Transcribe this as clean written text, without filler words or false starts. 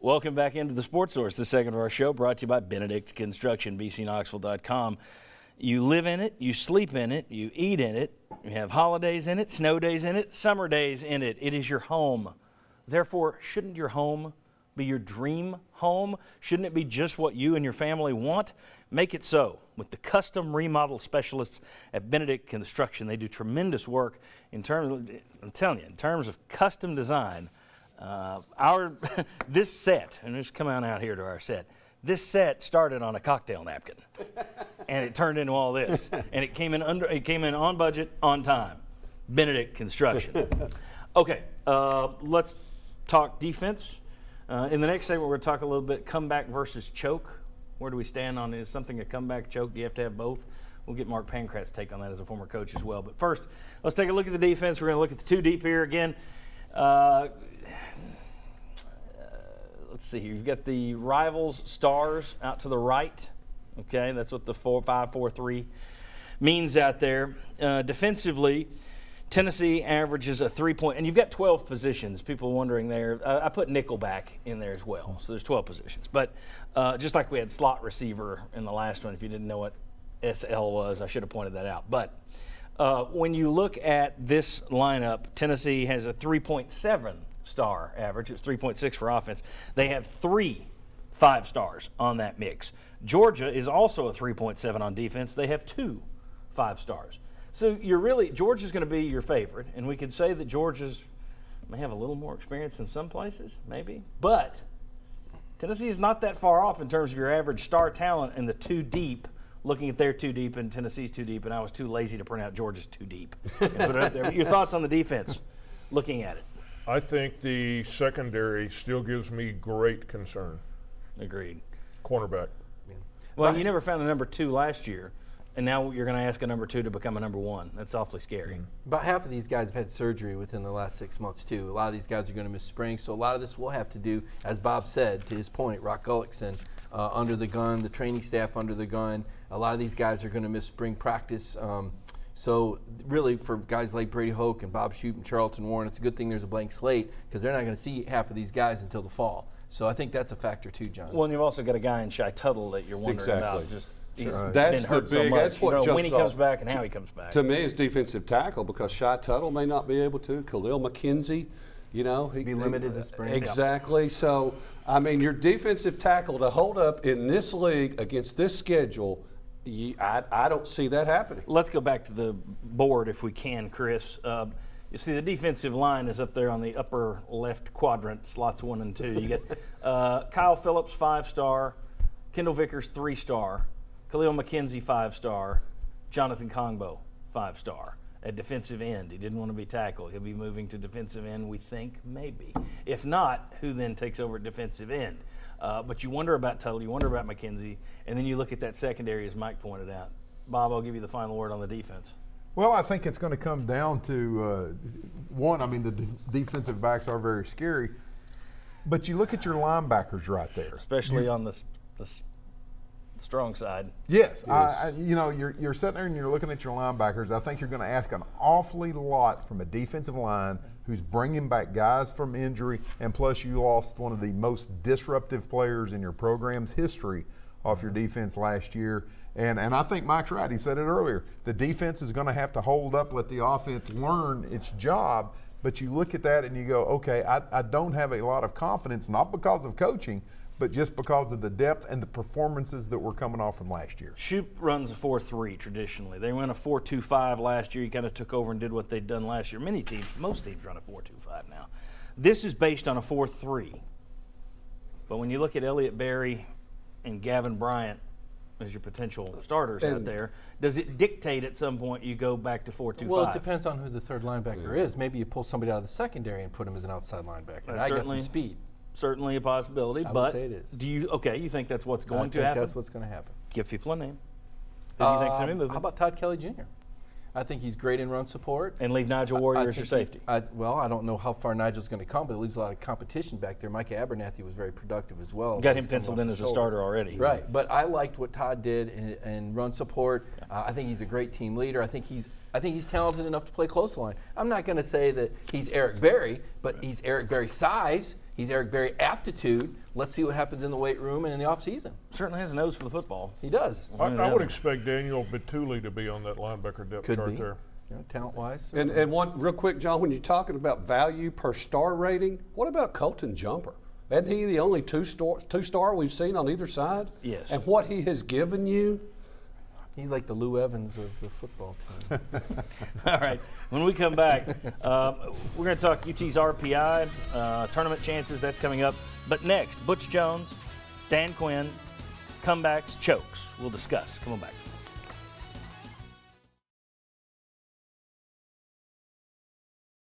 Welcome back into the Sports Source, the second of our show, brought to you by Benedict Construction, bcknoxville.com. You live in it, you sleep in it, you eat in it, you have holidays in it, snow days in it, summer days in it. It is your home. Therefore, shouldn't your home be your dream home? Shouldn't it be just what you and your family want? Make it so with the custom remodel specialists at Benedict Construction. They do tremendous work in terms of custom design. This set, and just come on out here to our set. This set started on a cocktail napkin, and it turned into all this. And it came in on budget, on time. Benedict Construction. Okay, let's talk defense. In the next segment, we're going to talk a little bit comeback versus choke. Where do we stand on, is something a comeback, choke? Do you have to have both? We'll get Mark Pankrat's take on that as a former coach as well. But first, let's take a look at the defense. We're going to look at the two deep here again. Let's see here. You've got the Rivals stars out to the right. Okay, that's what the 4-5-4-3 means out there. Defensively, Tennessee averages a 3-point, and you've got 12 positions. People wondering there. I put nickelback in there as well, so there's 12 positions. But just like we had slot receiver in the last one, if you didn't know what SL was, I should have pointed that out. But when you look at this lineup, Tennessee has a 3.7 star average. It's 3.6 for offense. They have 3 5-stars on that mix. Georgia is also a 3.7 on defense. They have 2 5-stars. So Georgia's going to be your favorite, and we could say that Georgia's may have a little more experience in some places, maybe. But Tennessee is not that far off in terms of your average star talent in the 2 deep. Looking at their 2 deep and Tennessee's 2 deep, and I was too lazy to print out Georgia's 2 deep and put it up there. Your thoughts on the defense, looking at it? I think the secondary still gives me great concern. Agreed. Cornerback. Yeah. Well, you never found a number 2 last year, and now you're going to ask a number 2 to become a number 1. That's awfully scary. About half of these guys have had surgery within the last 6 months, too. A lot of these guys are going to miss spring, so a lot of this will have to do, as Bob said, to his point, Rock Gullickson under the gun, the training staff under the gun. A lot of these guys are going to miss spring practice. So really, for guys like Brady Hoke and Bob Shoup and Charlton Warren, it's a good thing there's a blank slate because they're not going to see half of these guys until the fall. So I think that's a factor too, John. Well, and you've also got a guy in Shy Tuttle that you're wondering about. Just he's that's been hurt the big. so much. That's what jumps when he off comes back and how he comes back. To me, is defensive tackle because Shy Tuttle may not be able to. Khalil McKenzie, he'd be limited this spring. Exactly. So I mean, your defensive tackle to hold up in this league against this schedule. I don't see that happening. Let's go back to the board if we can, Chris. You see the defensive line is up there on the upper left quadrant, slots 1 and 2. You get Kyle Phillips, 5-star, Kendall Vickers, 3-star, Khalil McKenzie, 5-star, Jonathan Kongbo, 5-star. At defensive end, he didn't want to be tackle. He'll be moving to defensive end, we think, maybe. If not, who then takes over at defensive end? But you wonder about Tuttle, you wonder about McKenzie, and then you look at that secondary, as Mike pointed out. Bob, I'll give you the final word on the defense. Well, I think it's going to come down to, one, I mean, the defensive backs are very scary, but you look at your linebackers right there. Especially on the strong side. Yes. You're sitting there and you're looking at your linebackers. I think you're going to ask an awfully lot from a defensive line who's bringing back guys from injury, and plus you lost one of the most disruptive players in your program's history off your defense last year. And I think Mike's right. He said it earlier. The defense is going to have to hold up, let the offense learn its job. But you look at that and you go, okay, I don't have a lot of confidence, not because of coaching, but just because of the depth and the performances that were coming off from last year. Shoup runs a 4-3 traditionally. They went a 4-2-5 last year. He kind of took over and did what they'd done last year. Most teams run a 4-2-5 now. This is based on a 4-3. But when you look at Elliott Berry and Gavin Bryant as your potential starters out there, does it dictate at some point you go back to 4-2-5? Well, it depends on who the third linebacker is. Maybe you pull somebody out of the secondary and put him as an outside linebacker. I got some speed. Certainly a possibility, I but would say it is. You think that's what's going to happen? I think that's what's going to happen. Give people a name. Who do you think's going to be moving? How about Todd Kelly Jr.? I think he's great in run support. And leave Nigel Warrior as your safety. I don't know how far Nigel's going to come, but it leaves a lot of competition back there. Micah Abernathy was very productive as well. Got him penciled in as a starter already. Right, but I liked what Todd did in run support. Yeah. I think he's a great team leader. I think he's talented enough to play close line. I'm not going to say that he's Eric Berry, but he's Eric Berry size. He's Eric Berry aptitude. Let's see what happens in the weight room and in the offseason. Certainly has a nose for the football. He does. I would expect Daniel Bituli to be on that linebacker depth Could chart be. there. Talent-wise. And one real quick, John, when you're talking about value per star rating, what about Colton Jumper? Isn't he the only two-star we've seen on either side? Yes. And what he has given you, He's like the Lou Evans of the football team. All right. When we come back, we're going to talk UT's RPI, tournament chances. That's coming up. But next, Butch Jones, Dan Quinn, comebacks, chokes. We'll discuss. Come on back.